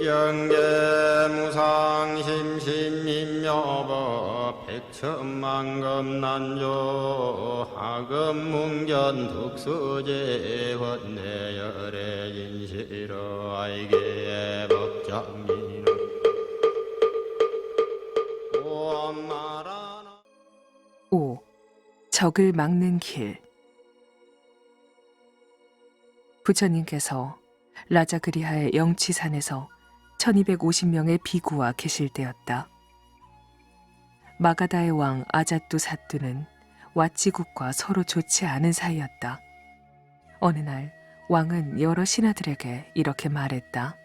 극경계 무상심신임여법 백천만금난조 하금문견 득수제 헌내열의 인시러 아이게 법장민은 오엄마라나 5. 적을 막는 길. 부처님께서 라자그리하의 영치산에서 1250명의 비구와 계실 때였다. 마가다의 왕 아잣두 사뚜는 왓지국과 서로 좋지 않은 사이였다. 어느 날 왕은 여러 신하들에게 이렇게 말했다.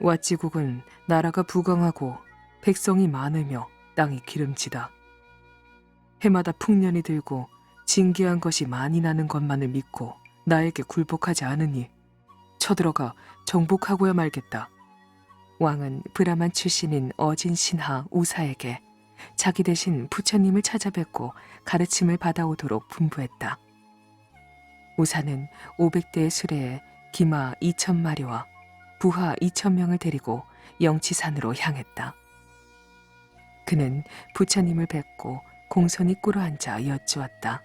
왓지국은 나라가 부강하고 백성이 많으며 땅이 기름지다. 해마다 풍년이 들고 진귀한 것이 많이 나는 것만을 믿고 나에게 굴복하지 않으니 쳐들어가 정복하고야 말겠다. 왕은 브라만 출신인 어진 신하 우사에게 자기 대신 부처님을 찾아뵙고 가르침을 받아오도록 분부했다. 우사는 500대의 수레에 기마 2000마리와 부하 2000명을 데리고 영치산으로 향했다. 그는 부처님을 뵙고 공손히 꿇어앉아 여쭈었다.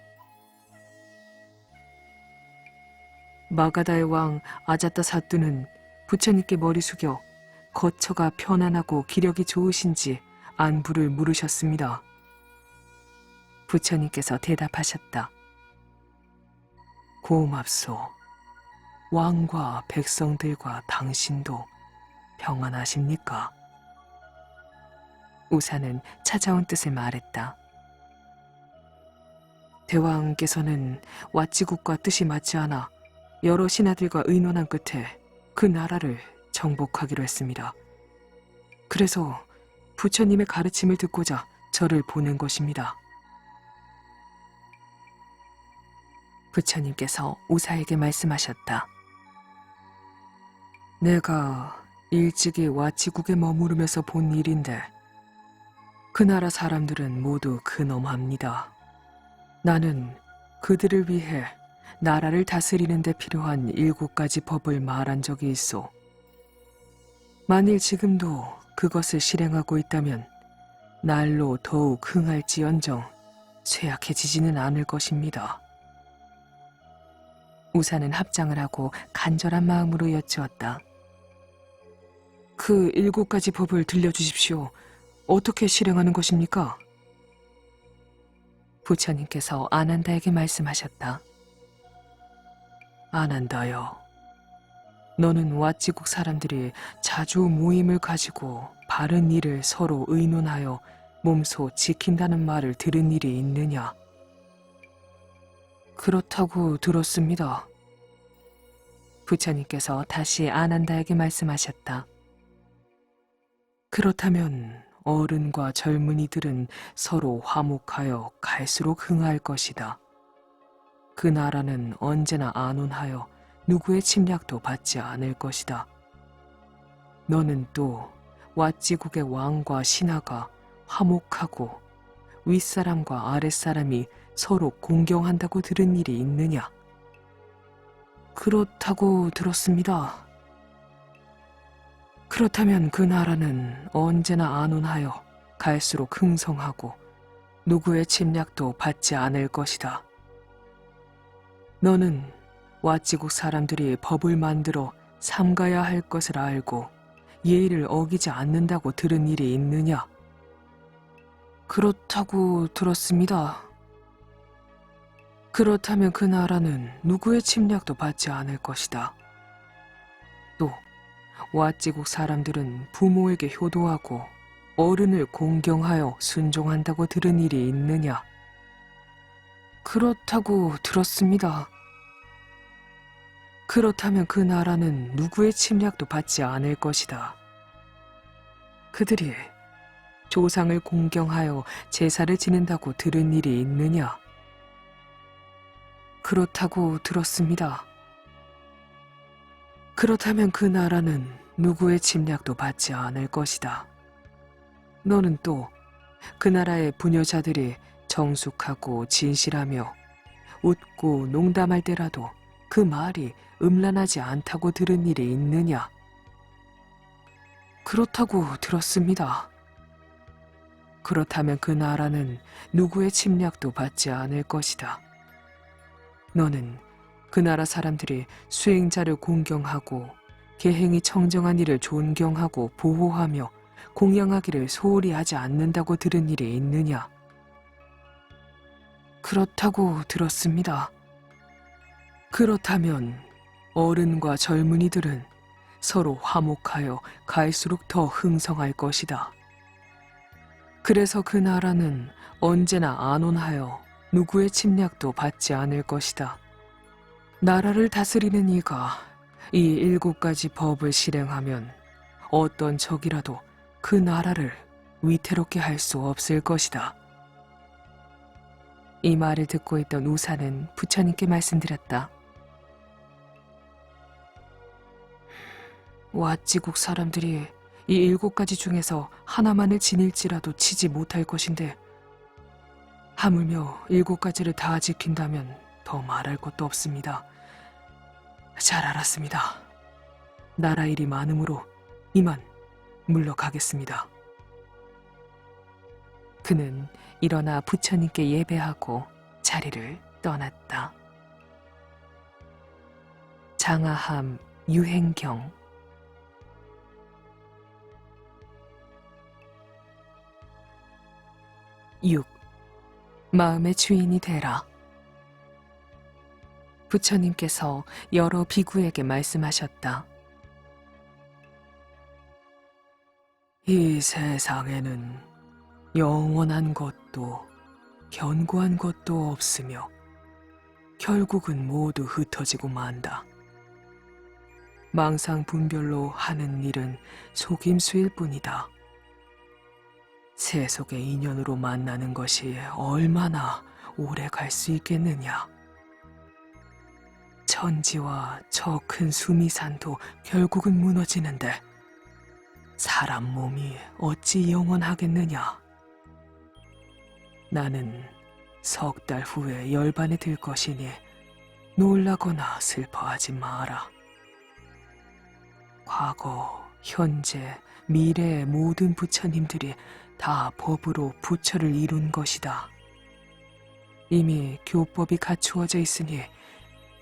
마가다의 왕 아잣다 사뚜는 부처님께 머리 숙여 거처가 편안하고 기력이 좋으신지 안부를 물으셨습니다. 부처님께서 대답하셨다. 고맙소. 왕과 백성들과 당신도 평안하십니까? 우사는 찾아온 뜻을 말했다. 대왕께서는 왓지국과 뜻이 맞지 않아 여러 신하들과 의논한 끝에 그 나라를 정복하기로 했습니다. 그래서 부처님의 가르침을 듣고자 저를 보낸 것입니다. 부처님께서 우사에게 말씀하셨다. 내가 일찍이 왓지국에 머무르면서 본 일인데 그 나라 사람들은 모두 근엄합니다. 나는 그들을 위해 나라를 다스리는 데 필요한 7가지 법을 말한 적이 있어. 만일 지금도 그것을 실행하고 있다면 날로 더욱 흥할지언정 쇠약해지지는 않을 것입니다. 우사는 합장을 하고 간절한 마음으로 여쭈었다. 그 7가지 법을 들려주십시오. 어떻게 실행하는 것입니까? 부처님께서 아난다에게 말씀하셨다. 아난다여, 너는 왓지국 사람들이 자주 모임을 가지고 바른 일을 서로 의논하여 몸소 지킨다는 말을 들은 일이 있느냐? 그렇다고 들었습니다. 부처님께서 다시 아난다에게 말씀하셨다. 그렇다면 어른과 젊은이들은 서로 화목하여 갈수록 흥할 것이다. 그 나라는 언제나 안온하여 누구의 침략도 받지 않을 것이다. 너는 또 왓지국의 왕과 신하가 화목하고 윗사람과 아랫사람이 서로 공경한다고 들은 일이 있느냐? 그렇다고 들었습니다. 그렇다면 그 나라는 언제나 안온하여 갈수록 흥성하고 누구의 침략도 받지 않을 것이다. 너는 왓지국 사람들이 법을 만들어 삼가야 할 것을 알고 예의를 어기지 않는다고 들은 일이 있느냐? 그렇다고 들었습니다. 그렇다면 그 나라는 누구의 침략도 받지 않을 것이다. 또 왓지국 사람들은 부모에게 효도하고 어른을 공경하여 순종한다고 들은 일이 있느냐? 그렇다고 들었습니다. 그렇다면 그 나라는 누구의 침략도 받지 않을 것이다. 그들이 조상을 공경하여 제사를 지낸다고 들은 일이 있느냐? 그렇다고 들었습니다. 그렇다면 그 나라는 누구의 침략도 받지 않을 것이다. 너는 또 그 나라의 부녀자들이 정숙하고 진실하며 웃고 농담할 때라도 그 말이 음란하지 않다고 들은 일이 있느냐? 그렇다고 들었습니다. 그렇다면 그 나라는 누구의 침략도 받지 않을 것이다. 너는 그 나라 사람들이 수행자를 공경하고 계행이 청정한 이를 존경하고 보호하며 공양하기를 소홀히 하지 않는다고 들은 일이 있느냐? 그렇다고 들었습니다. 그렇다면 어른과 젊은이들은 서로 화목하여 갈수록 더 흥성할 것이다. 그래서 그 나라는 언제나 안온하여 누구의 침략도 받지 않을 것이다. 나라를 다스리는 이가 이 7가지 법을 실행하면 어떤 적이라도 그 나라를 위태롭게 할 수 없을 것이다. 이 말을 듣고 있던 우사는 부처님께 말씀드렸다. 왓지국 사람들이 이 7가지 중에서 하나만을 지닐지라도 치지 못할 것인데 하물며 7가지를 다 지킨다면 더 말할 것도 없습니다. 잘 알았습니다. 나라 일이 많으므로 이만 물러가겠습니다. 그는 일어나 부처님께 예배하고 자리를 떠났다. 장하함 유행경 6. 마음의 주인이 되라. 부처님께서 여러 비구에게 말씀하셨다. 이 세상에는 영원한 것도 견고한 것도 없으며 결국은 모두 흩어지고 만다. 망상분별로 하는 일은 속임수일 뿐이다. 세속의 인연으로 만나는 것이 얼마나 오래 갈 수 있겠느냐. 천지와 저 큰 수미산도 결국은 무너지는데 사람 몸이 어찌 영원하겠느냐. 나는 석 달 후에 열반에 들 것이니 놀라거나 슬퍼하지 마라. 과거, 현재, 미래의 모든 부처님들이 다 법으로 부처를 이룬 것이다. 이미 교법이 갖추어져 있으니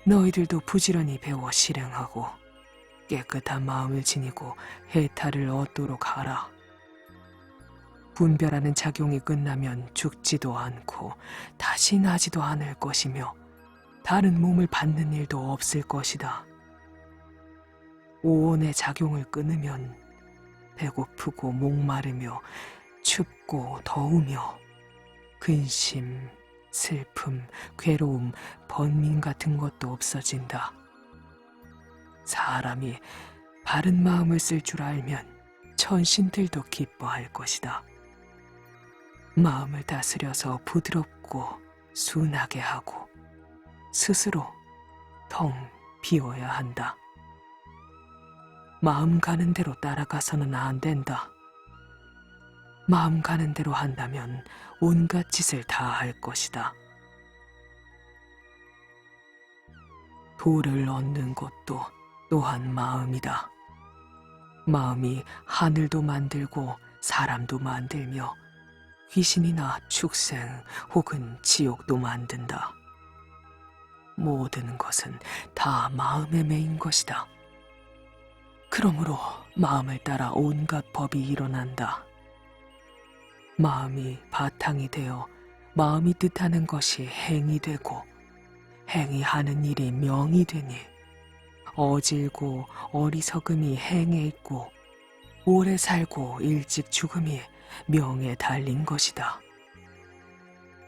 너희들도 부지런히 배워 실행하고 깨끗한 마음을 지니고 해탈을 얻도록 하라. 분별하는 작용이 끝나면 죽지도 않고 다시 나지도 않을 것이며 다른 몸을 받는 일도 없을 것이다. 오온의 작용을 끊으면 배고프고 목마르며 춥고 더우며 근심, 슬픔, 괴로움, 번민 같은 것도 없어진다. 사람이 바른 마음을 쓸 줄 알면 천신들도 기뻐할 것이다. 마음을 다스려서 부드럽고 순하게 하고 스스로 텅 비워야 한다. 마음 가는 대로 따라가서는 안 된다. 마음 가는 대로 한다면 온갖 짓을 다 할 것이다. 도를 얻는 것도 또한 마음이다. 마음이 하늘도 만들고 사람도 만들며 귀신이나 축생 혹은 지옥도 만든다. 모든 것은 다 마음에 매인 것이다. 그러므로 마음을 따라 온갖 법이 일어난다. 마음이 바탕이 되어 마음이 뜻하는 것이 행이 되고 행이 하는 일이 명이 되니 어질고 어리석음이 행에 있고 오래 살고 일찍 죽음이 명에 달린 것이다.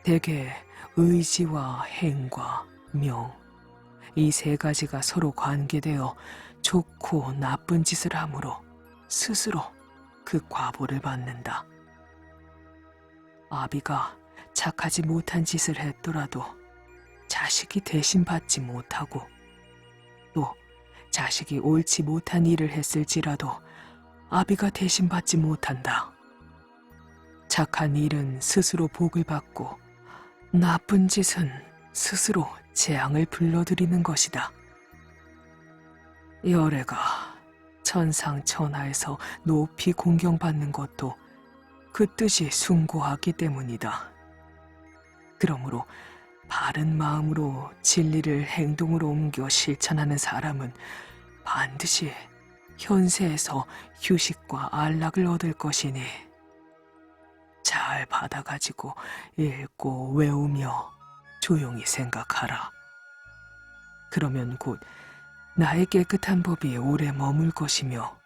대개 의지와 행과 명, 이 세 가지가 서로 관계되어 좋고 나쁜 짓을 함으로 스스로 그 과보를 받는다. 아비가 착하지 못한 짓을 했더라도 자식이 대신 받지 못하고 또 자식이 옳지 못한 일을 했을지라도 아비가 대신 받지 못한다. 착한 일은 스스로 복을 받고 나쁜 짓은 스스로 재앙을 불러들이는 것이다. 열애가 천상천하에서 높이 공경받는 것도 그 뜻이 숭고하기 때문이다. 그러므로 바른 마음으로 진리를 행동으로 옮겨 실천하는 사람은 반드시 현세에서 휴식과 안락을 얻을 것이니 잘 받아가지고 읽고 외우며 조용히 생각하라. 그러면 곧 나의 깨끗한 법이 오래 머물 것이며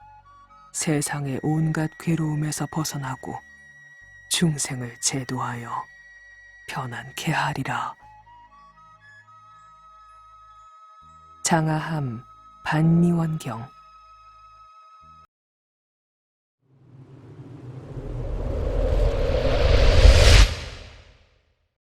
세상의 온갖 괴로움에서 벗어나고 중생을 제도하여 편안케 하리라. 장하함 반니원경